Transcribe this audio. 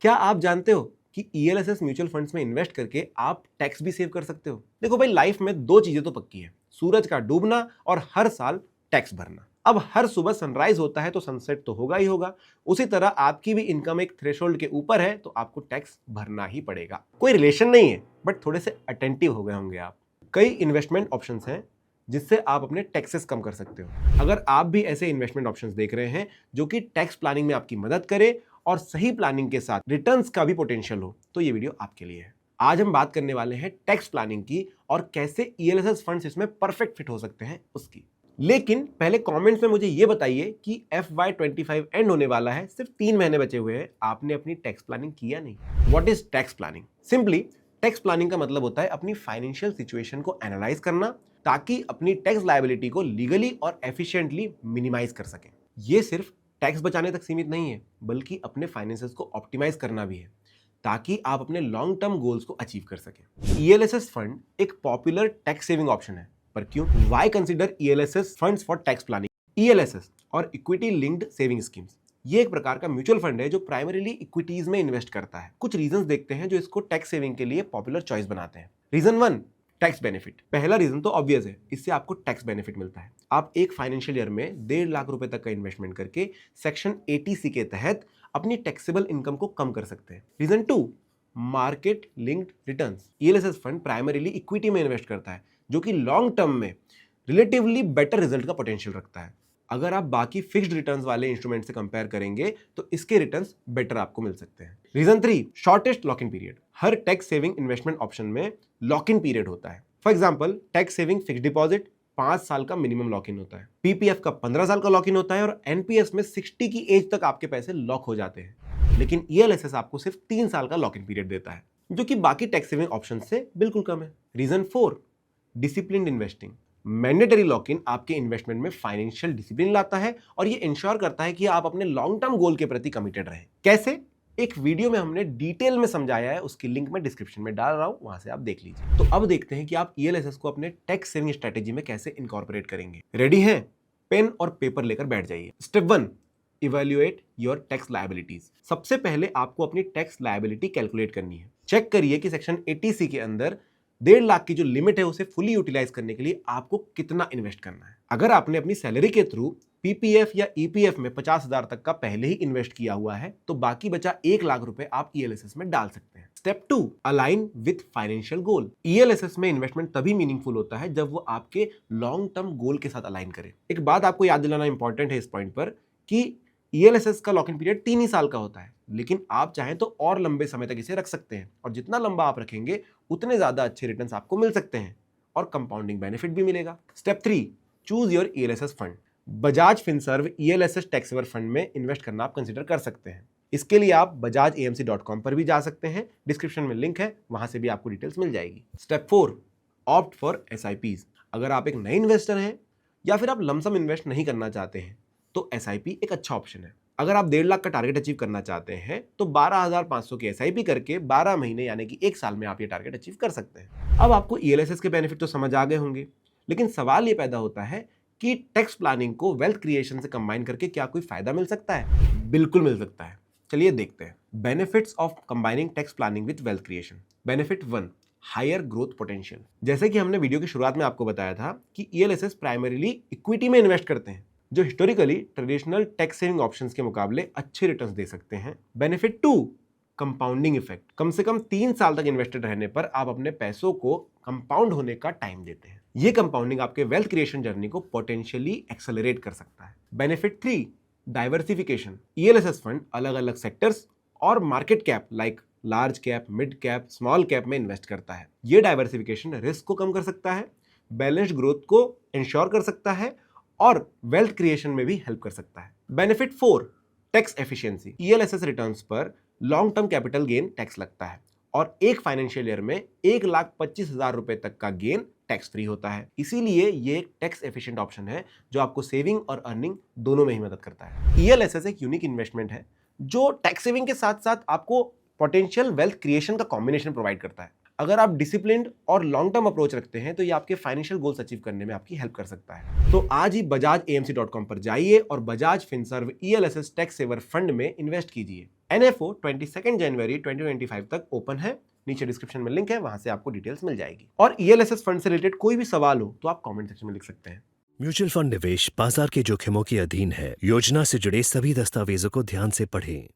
क्या आप जानते हो कि ईएलएसएस म्यूचुअल फंड्स में इन्वेस्ट करके आप टैक्स भी सेव कर सकते हो? देखो भाई, लाइफ में दो चीजें तो पक्की है, सूरज का डूबना और हर साल टैक्स भरना। अब हर सुबह सनराइज होता है तो सनसेट तो होगा ही होगा। उसी तरह आपकी भी इनकम एक थ्रेशोल्ड के ऊपर है तो आपको टैक्स भरना ही पड़ेगा। कोई रिलेशन नहीं है, बट थोड़े से अटेंटिव हो गए होंगे आप। कई इन्वेस्टमेंट ऑप्शंस हैं जिससे आप अपने टैक्सेस कम कर सकते हो। अगर आप भी ऐसे इन्वेस्टमेंट ऑप्शंस देख रहे हैं जो कि टैक्स प्लानिंग में आपकी मदद करे और सही प्लानिंग के साथ रिटर्न्स का भी पोटेंशियल हो, तो ये वीडियो आपके लिए है। आज हम बात करने वाले हैं टैक्स प्लानिंग की और कैसे ईएलएसएस फंड्स इसमें परफेक्ट फिट हो सकते हैं उसकी। लेकिन पहले कमेंट्स में मुझे ये बताइए कि FY25 एंड होने वाला है, सिर्फ 3 महीने बचे हुए हैं, आपने अपनी टैक्स प्लानिंग किया नहीं? What is tax planning? Simply tax planning का मतलब होता है अपनी फाइनेंशियल सिचुएशन को एनालाइज करना ताकि अपनी टैक्स लायबिलिटी को लीगली और एफिशिएंटली मिनिमाइज कर सकें। ये सिर्फ टैक्स बचाने तक सीमित नहीं है, बल्कि अपने फाइनेंसेस को ऑप्टिमाइज करना भी है ताकि आप अपने लॉन्ग टर्म गोल्स को अचीव कर सकें। ईएलएसएस फंड एक पॉपुलर टैक्स सेविंग ऑप्शन है, पर क्यों? Why consider ELSS funds for tax planning? ELSS और इक्विटी लिंक्ड सेविंग स्कीम्स, ये एक प्रकार का म्यूचुअल फंड है जो प्राइमरीली इक्विटीज में इन्वेस्ट करता है। कुछ रीजंस देखते हैं जो इसको टैक्स सेविंग के लिए पॉपुलर चॉइस बनाते हैं। Reason 1, tax benefit. पहला रीजन तो ऑब्वियस है, इससे आपको टैक्स बेनिफिट मिलता है। आप एक फाइनेंशियल ईयर में 1.5 लाख रुपए तक का इन्वेस्टमेंट करके सेक्शन 80C के तहत अपनी टैक्सेबल इनकम को कम कर सकते हैं। Reason 2, market linked returns. ELSS fund primarily equity में इन्वेस्ट करता है जो कि लॉन्ग टर्म में रिलेटिवली बेटर रिजल्ट का पोटेंशियल रखता है। अगर आप बाकी फिक्स्ड रिटर्न्स वाले इंस्ट्रूमेंट से कंपेयर करेंगे तो इसके रिटर्न्स बेटर आपको मिल सकते हैं। Reason 3, shortest lock in period. हर टैक्स सेविंग इन्वेस्टमेंट ऑप्शन में लॉक इन पीरियड होता है। For example, tax saving fixed deposit 5 साल का मिनिमम लॉक इन होता है, पीपीएफ का 15 साल का लॉक इन होता है और एनपीएस में 60 की एज तक आपके पैसे लॉक हो जाते हैं। लेकिन ईएलएसएस आपको सिर्फ 3 साल का लॉक इन पीरियड देता है, जो कि बाकी टैक्स सेविंग ऑप्शन से बिल्कुल कम है। Reason 4, disciplined investing. Mandatory lock in आपके इन्वेस्टमेंट में फाइनेंशियल डिसिप्लिन लाता है और ये इंश्योर करता है कि आप अपने लॉन्ग टर्म गोल के प्रति कमिटेड रहें। कैसे? एक वीडियो में हमने डिटेल में समझाया है, उसकी लिंक मैं डिस्क्रिप्शन में डाल रहा हूं, वहां से आप देख लीजिए। तो अब देखते हैं कि आप ईएलएसएस को अपने टैक्स सेविंग स्ट्रेटेजी में कैसे इनकॉर्पोरेट करेंगे। रेडी हैं? पेन और पेपर लेकर बैठ जाइए। Step 1, evaluate your tax liabilities. सबसे पहले आपको अपनी टैक्स लायबिलिटी कैलकुलेट करनी है। चेक करिए कि सेक्शन 80C के अंदर 1.5 लाख की जो लिमिट है उसे फुली यूटिलाइज करने के लिए आपको कितना इन्वेस्ट करना है। अगर आपने अपनी सैलरी के थ्रू पीपीएफ या ईपीएफ में 50,000 तक का पहले ही इन्वेस्ट किया हुआ है तो बाकी बचा 1 लाख रुपए आप ईएलएसएस में डाल सकते हैं। Step 2, align with financial goal. ELSS में इन्वेस्टमेंट तभी मीनिंगफुल होता है जब वो आपके लॉन्ग टर्म गोल के साथ अलाइन करे। एक बात आपको याद दिलाना इंपॉर्टेंट है इस पॉइंट पर कि ईएलएसएस का लॉक इन पीरियड 3 ही साल का होता है, लेकिन आप चाहें तो और लंबे समय तक इसे रख सकते हैं और जितना लंबा आप रखेंगे उतने ज्यादा अच्छे रिटर्न्स आपको मिल सकते हैं और कंपाउंडिंग बेनिफिट भी मिलेगा। Step 3, choose your ELSS fund. Bajaj Finserv ELSS tax saver fund में इन्वेस्ट करना आप कंसीडर कर सकते हैं। इसके लिए आप bajajamc.com पर भी जा सकते हैं, डिस्क्रिप्शन में लिंक है, वहां से भी आपको डिटेल्स मिल जाएगी। Step 4, opt for SIPs. अगर आप एक नए इन्वेस्टर हैं या फिर आप लमसम इन्वेस्ट नहीं करना चाहते हैं तो एसआईपी एक अच्छा ऑप्शन है। अगर आप 1.5 लाख का टारगेट अचीव करना चाहते हैं तो 12,500 की एसआईपी करके 12 महीने यानी कि 1 साल में आप ये टारगेट अचीव कर सकते हैं। अब आपको ईएलएसएस के बेनिफिट तो समझ आ गए होंगे, लेकिन सवाल ये पैदा होता है कि टैक्स प्लानिंग को वेल्थ क्रिएशन से कंबाइन करके क्या कोई फायदा मिल सकता है? बिल्कुल मिल सकता है। चलिए देखते हैं। Benefits of combining tax planning with wealth creation. Benefit 1, higher growth potential. जैसे कि हमने वीडियो की शुरुआत में आपको बताया था कि ईएलएसएस प्राइमरीली इक्विटी में इन्वेस्ट करते हैं जो historically traditional tax saving options के मुकाबले अच्छे रिटर्न्स दे सकते हैं। Benefit 2, compounding effect. कम से कम 3 साल तक इन्वेस्टेड रहने पर आप अपने पैसों को कंपाउंड होने का टाइम देते हैं। ये कंपाउंडिंग आपके वेल्थ क्रिएशन जर्नी को पोटेंशियली एक्सेलरेट कर सकता है। Benefit 3, diversification. ईएलएसएस फंड अलग अलग सेक्टर्स और market cap like large cap, mid cap, small cap में इन्वेस्ट करता है। ये डाइवर्सिफिकेशन रिस्क को कम कर सकता है, बैलेंस्ड ग्रोथ को इंश्योर कर सकता है और वेल्थ क्रिएशन में भी हेल्प कर सकता है। Benefit 4, tax efficiency. ELSS returns पर long term capital gain tax लगता है और एक फाइनेंशियल ईयर में 1,25,000 रुपए तक का गेन टैक्स फ्री होता है। इसीलिए ये एक टैक्स एफिशिएंट ऑप्शन है जो आपको सेविंग और अर्निंग दोनों में ही मदद करता है। ईएलएसएस एक यूनिक इन्वेस्टमेंट है जो टैक्स सेविंग के साथ साथ आपको पोटेंशियल वेल्थ क्रिएशन का कॉम्बिनेशन प्रोवाइड करता है। अगर आप डिसिप्लिन्ड और लॉन्ग टर्म अप्रोच रखते हैं तो ये आपके फाइनेंशियल गोल्स अचीव करने में आपकी हेल्प कर सकता है। तो आज ही bajajamc.com पर जाइए और Bajaj Finserv ELSS tax saver fund में इन्वेस्ट कीजिए। NFO 22 जनवरी 2025 तक ओपन है। नीचे डिस्क्रिप्शन में लिंक है, वहां से आपको डिटेल्स मिल जाएगी। और ELSS फंड से रिलेटेड कोई भी सवाल हो तो आप कमेंट सेक्शन में लिख सकते हैं। म्यूचुअल फंड निवेश बाजार के जोखिमों के अधीन है। योजना से जुड़े सभी दस्तावेजों को ध्यान से पढ़ें।